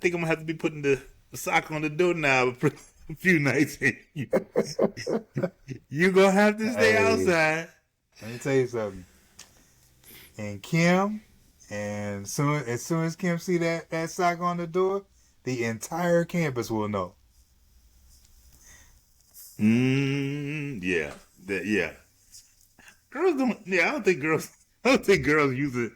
think I'm gonna have to be putting the sock on the door now for a few nights. You gonna have to stay outside. Let me tell you something. And Kim, and as soon as Kim see that sock on the door, the entire campus will know. Yeah. Yeah. Girls don't. Yeah, I don't think girls. I don't think girls use it.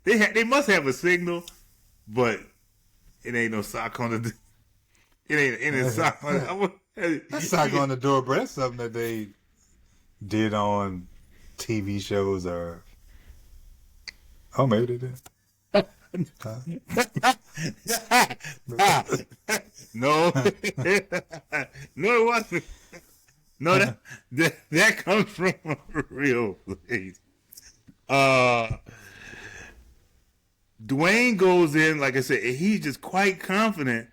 They must have a signal, but it ain't no sock on the. It ain't a sock on. That sock on the door, bro. That's something that they did on TV shows or. Oh, maybe they did. No, no, it wasn't. No, that comes from a real place. Dwayne goes in, like I said, and he's just quite confident,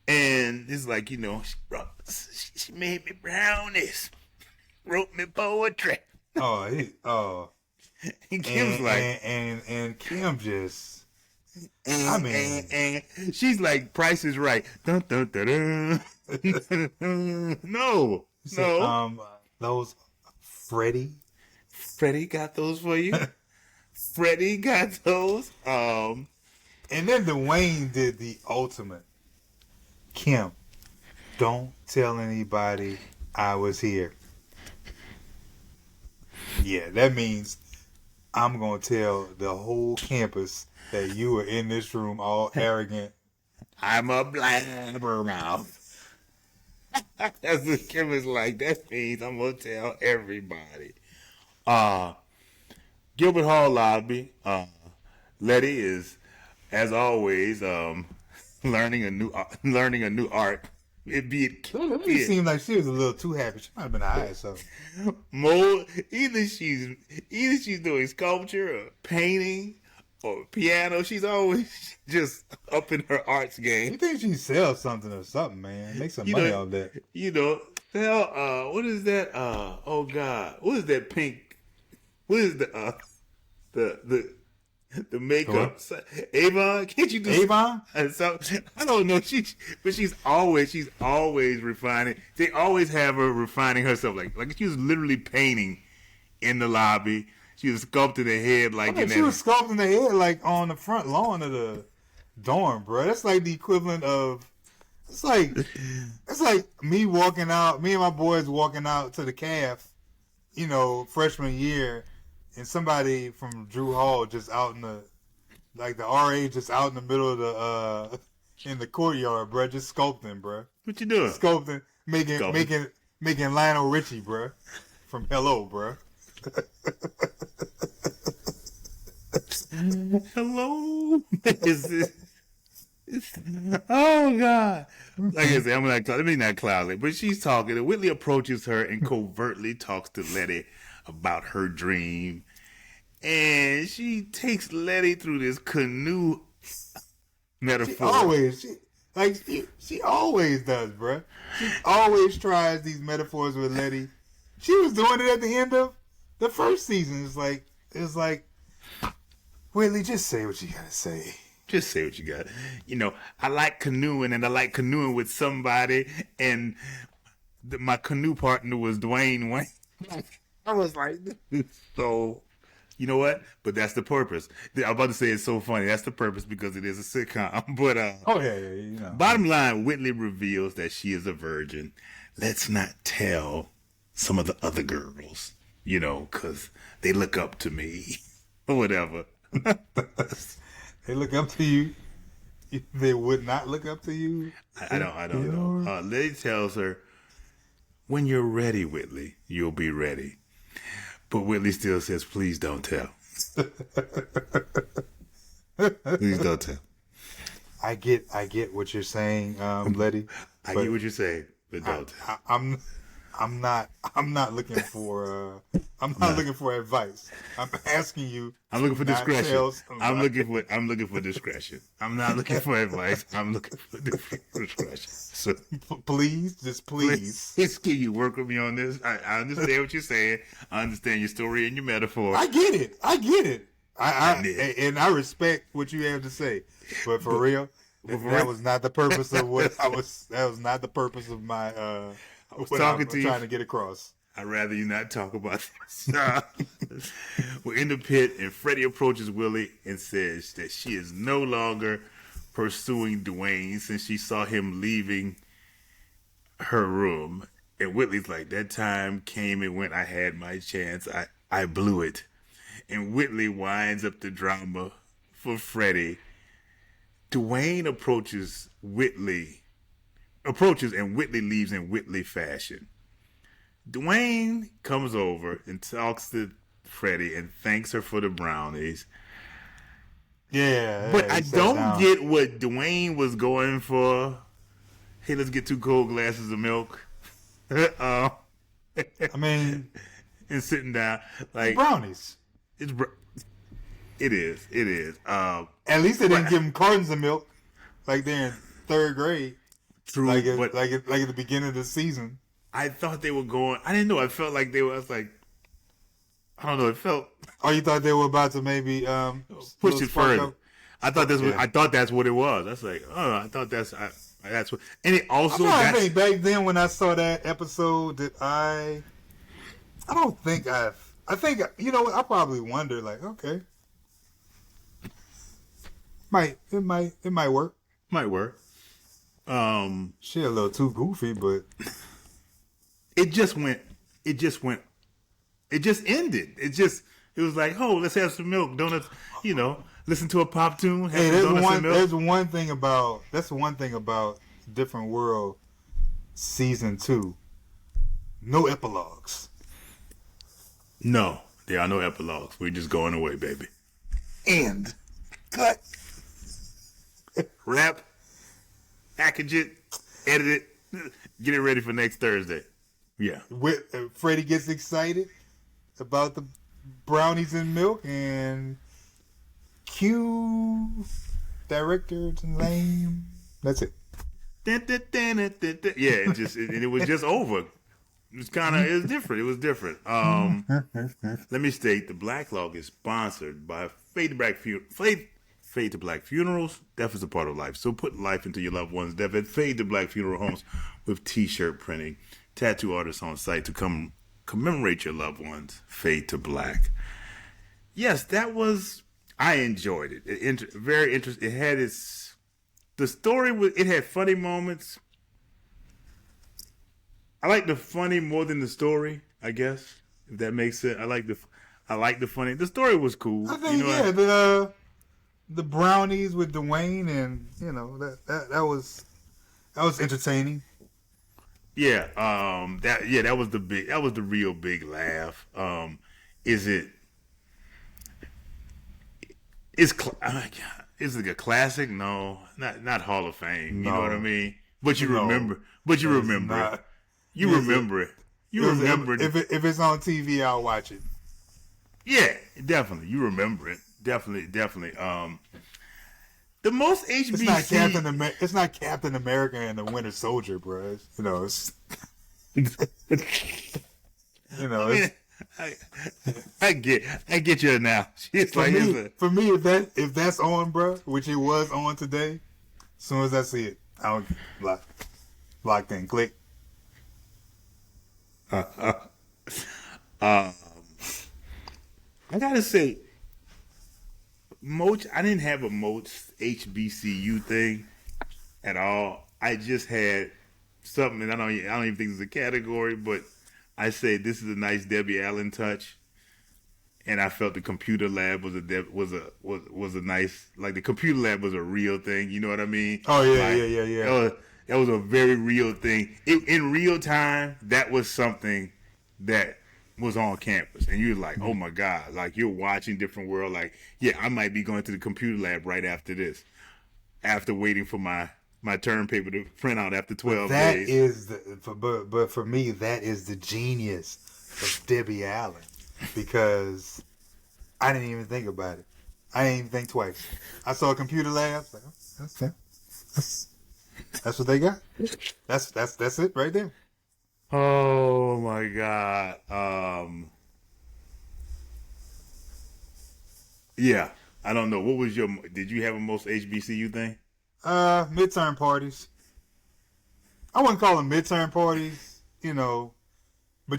and it's like, you know, she made me brownies, wrote me poetry. And Kim's and Kim just, and she's like, Price is Right. Dun, dun, dun, dun. No. Those Freddie got those for you. Freddie got those. And then Dwayne did the ultimate. Kim, don't tell anybody I was here. Yeah, that means I'm gonna tell the whole campus that you were in this room all arrogant. I'm a blabbermouth. That's what Kim is like. That means I'm gonna tell everybody. Gilbert Hall lobby. Letty is, as always, learning a new art. It seemed like she was a little too happy. She might have been high, so. Either she's doing sculpture or painting or piano. She's always just up in her arts game. You think she sells something or something, man? Make some money off that. You know, what is that? Oh God, what is that pink? What is the makeup? Avon? Can't you do Avon? So, I don't know. She's always refining. They always have her refining herself. Like she was literally painting in the lobby. She was sculpting her head like she was sculpting her head like on the front lawn of the dorm, bro. That's like the equivalent of. It's like me walking out. Me and my boys walking out to the calf, you know, freshman year. And somebody from Drew Hall just out in the RA just out in the middle of the in the courtyard, bro, just sculpting, bro. What you doing? Sculpting, making Lionel Richie, bro, from Hello, bro. Hello. Oh God! Like I said, let me not cloud, but she's talking. And Whitley approaches her and covertly talks to Letty about her dream, and she takes Letty through this canoe metaphor. She always does, bruh. She always tries these metaphors with Letty. She was doing it at the end of the first season. It's like, Whitley, just say what you gotta say. Just say what you got. You know, I like canoeing, and I like canoeing with somebody, and my canoe partner was Dwayne Wayne. I was like, so, you know what? But that's the purpose. I'm about to say it's so funny. That's the purpose because it is a sitcom. But you know. Bottom line, Whitley reveals that she is a virgin. Let's not tell some of the other girls, you know, because they look up to me or whatever. They look up to you. They would not look up to you. I don't know. Letty tells her, when you're ready, Whitley, you'll be ready. But Whitley still says, please don't tell. Please don't tell. I get what you're saying, Letty. I get what you're saying, but don't tell. I'm not looking for looking for advice. I'm asking you. I'm looking for discretion. I'm looking for discretion. I'm not looking for advice. I'm looking for discretion. So please. Please, can you work with me on this? I understand what you're saying. I understand your story and your metaphor. I get it. I respect what you have to say. But for real, That was not the purpose of what I was. That was not the purpose of my I was what talking I'm to you. trying to get across. I'd rather you not talk about this. We're in the pit, and Freddie approaches Willie and says that she is no longer pursuing Dwayne since she saw him leaving her room. And Whitley's like, that time came and went. I had my chance. I blew it. And Whitley winds up the drama for Freddie. Dwayne approaches and Whitley leaves in Whitley fashion. Dwayne comes over and talks to Freddie and thanks her for the brownies. Yeah, But I don't get what Dwayne was going for. Hey, let's get 2 cold glasses of milk. I mean, and sitting down like brownies. It is. At least they didn't give him cartons of milk like they're in 3rd grade. True, like but at the beginning of the season. I thought they were going. I didn't know. I felt like they were. I was like, I don't know. It felt. Oh, you thought they were about to maybe push it further. Up? I thought I thought that's what it was. That's like, oh, I thought that's what. And it also. I think back then when I saw that episode, that I don't think I think I probably wonder like, okay, it might work. Might work. She a little too goofy, but it just ended. It was like, oh, let's have some milk, donuts, listen to a pop tune, have some donuts and milk. That's one thing about Different World season 2. No epilogues. No, there are no epilogues. We're just going away, baby. And cut. Wrap, package it, edit it, get it ready for next Thursday. Yeah. Freddie gets excited about the brownies and milk, and cue director's name. That's it. Yeah, it was just over. It was different. It was different. Let me state, the Blacklog is sponsored by Fade to Black Funerals. Death is a part of life, so put life into your loved one's death at Fade to Black Funeral Homes with t-shirt printing, tattoo artists on site to come commemorate your loved ones. Fade to Black. Yes, I enjoyed it. Very interesting. It had the story it had funny moments. I like the funny more than the story, I guess, if that makes sense. I like the funny. The story was cool. I think the brownies with Dwayne, and that was entertaining. Yeah, that was the real big laugh. Is it like a classic? No, not Hall of Fame. You know what I mean? But you remember. But you remember it. You remember it. You remember it. If it's on TV, I'll watch it. Yeah, definitely. You remember it. Definitely. The most HBC. It's not Captain America and the Winter Soldier, bro. I get your analogy. It's for me, if that's on, bro, which it was on today, as soon as I see it, I'll locked in, click. I gotta say, I didn't have a most HBCU thing at all. I just had something, and I don't even think it's a category, but I say this is a nice Debbie Allen touch, and I felt the computer lab was a nice, like the computer lab was a real thing. You know what I mean? Oh yeah. That was a very real thing. In real time, that was something that was on campus, and you're like, oh my God, like you're watching Different World. Like, yeah, I might be going to the computer lab right after this, after waiting for my term paper to print out after 12 days. But for me, that is the genius of Debbie Allen, because I didn't even think about it. I didn't even think twice. I saw a computer lab. Like, that's what they got. That's it right there. Oh my God. Yeah, I don't know. What was did you have a most HBCU thing? Midterm parties. I wouldn't call them midterm parties, but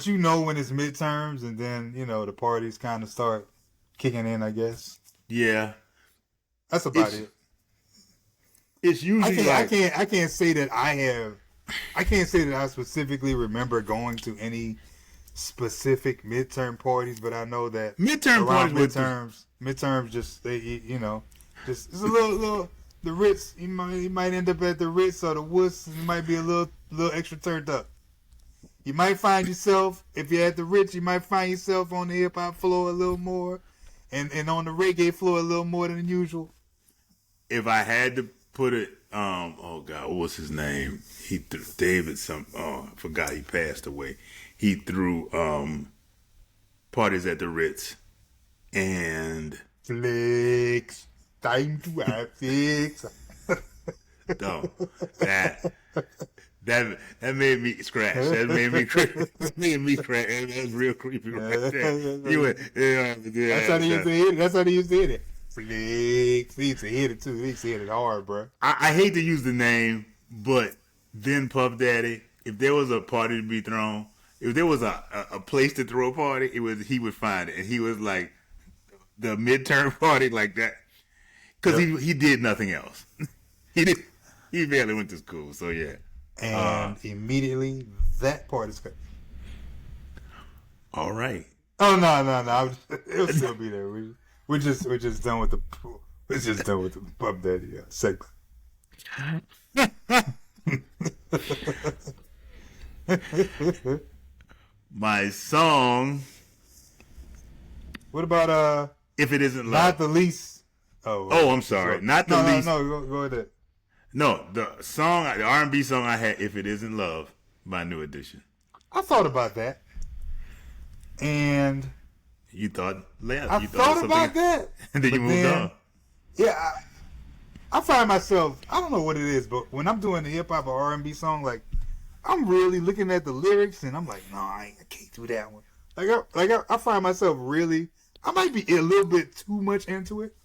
when it's midterms, and then the parties kind of start kicking in. I guess Yeah. that's about it. It's usually I can't say that I can't say that I specifically remember going to any specific midterm parties, but I know that midterm around parties midterms just just it's a little the Ritz. You might end up at the Ritz or the Woods. You might be a little extra turned up. You might find yourself, if you're at the Ritz, you might find yourself on the hip hop floor a little more, and on the reggae floor a little more than usual. If I had to put it, oh God, what was his name? He threw David I forgot he passed away. He threw parties at the Ritz, and flex, time to have flex. No, that made me scratch. That made me scratch. That's real creepy right there. You went, That's how they used to hit it. That's how they used to hit it. Flex. They used to hit it too. They used to hit it hard, bro. I hate to use the name, but then Puff Daddy, if there was a party to be thrown, if there was a place to throw a party, he would find it, and he was like the midterm party like that, because he did nothing else. He barely went to school, so yeah. And immediately that part is cut. All right. Oh no! It'll still be there. We're just done with the Puff Daddy segment. My song. What about If It Isn't Love? Not the least. Oh, I'm sorry. Not the least. No, go ahead. No, the R&B song I had, If It Isn't Love, by New Edition. I thought about that, and you thought I thought about that, and then you moved on. Yeah, I find myself, I don't know what it is, but when I'm doing the hip hop or R&B song, like I'm really looking at the lyrics, and I'm like, no, I can't do that one. I find myself really, I might be a little bit too much into it,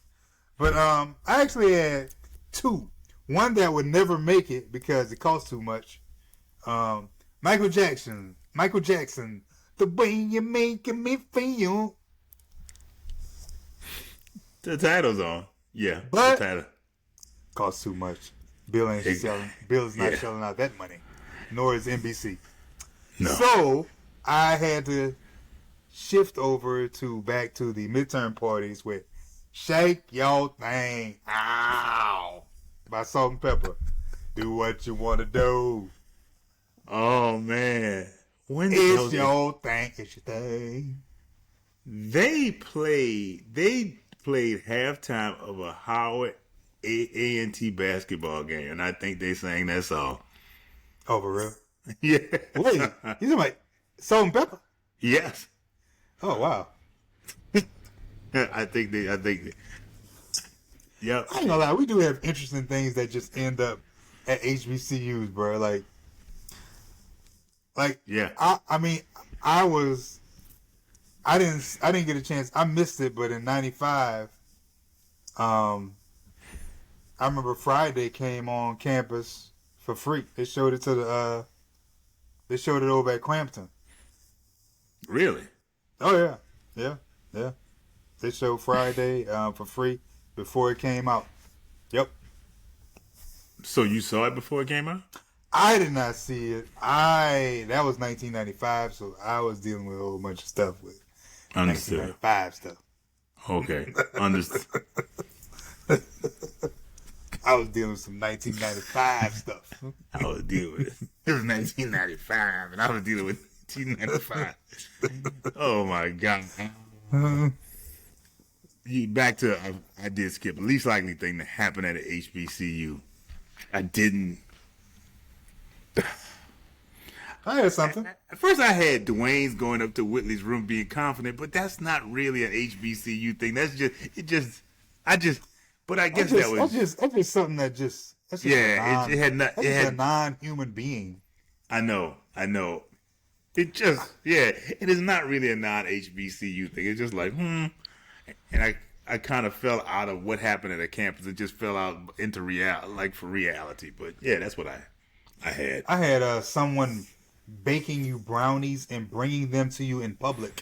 but I actually had two. One that would never make it because it costs too much. Michael Jackson, the way you're making me feel. The title's on, yeah. But the title costs too much. Bill ain't selling. Bill's not shelling out that money, nor is NBC. No. So I had to shift over back to the midterm parties with "Shake Your Thing." Ow. By Salt and Pepper. Do what you want to do. Oh man, It's your thing. It's your thing. They played halftime of a Howard A&T basketball game, and I think they sang that song. Oh, for real? Yeah. Wait, you talking about Salt and Pepper? Yes. Oh wow. I think they. Yep. I ain't gonna lie, we do have interesting things that just end up at HBCUs, bro. Like yeah. I mean, I didn't get a chance. I missed it, but in '95, I remember Friday came on campus for free. They showed it they showed it over at Crampton. Really? Oh yeah. They showed Friday for free before it came out. Yep. So you saw it before it came out? I did not see it. That was 1995, so I was dealing with a whole bunch of stuff with Understood. 1995 stuff. Okay. Understood. I was dealing with some 1995 stuff. I was dealing with it was 1995, and I was dealing with 1995. Oh my God. Back to I did skip the least likely thing that happened at an HBCU. I didn't. I had something. At first, I had Dwayne's going up to Whitley's room being confident, but that's not really an HBCU thing. That's just. But I guess that was just something that just. That's just it had a non-human being. I know. It just it is not really a non-HBCU thing. It's just like and I kind of fell out of what happened at a campus and just fell out into reality. But yeah, that's what I had. I had someone baking you brownies and bringing them to you in public.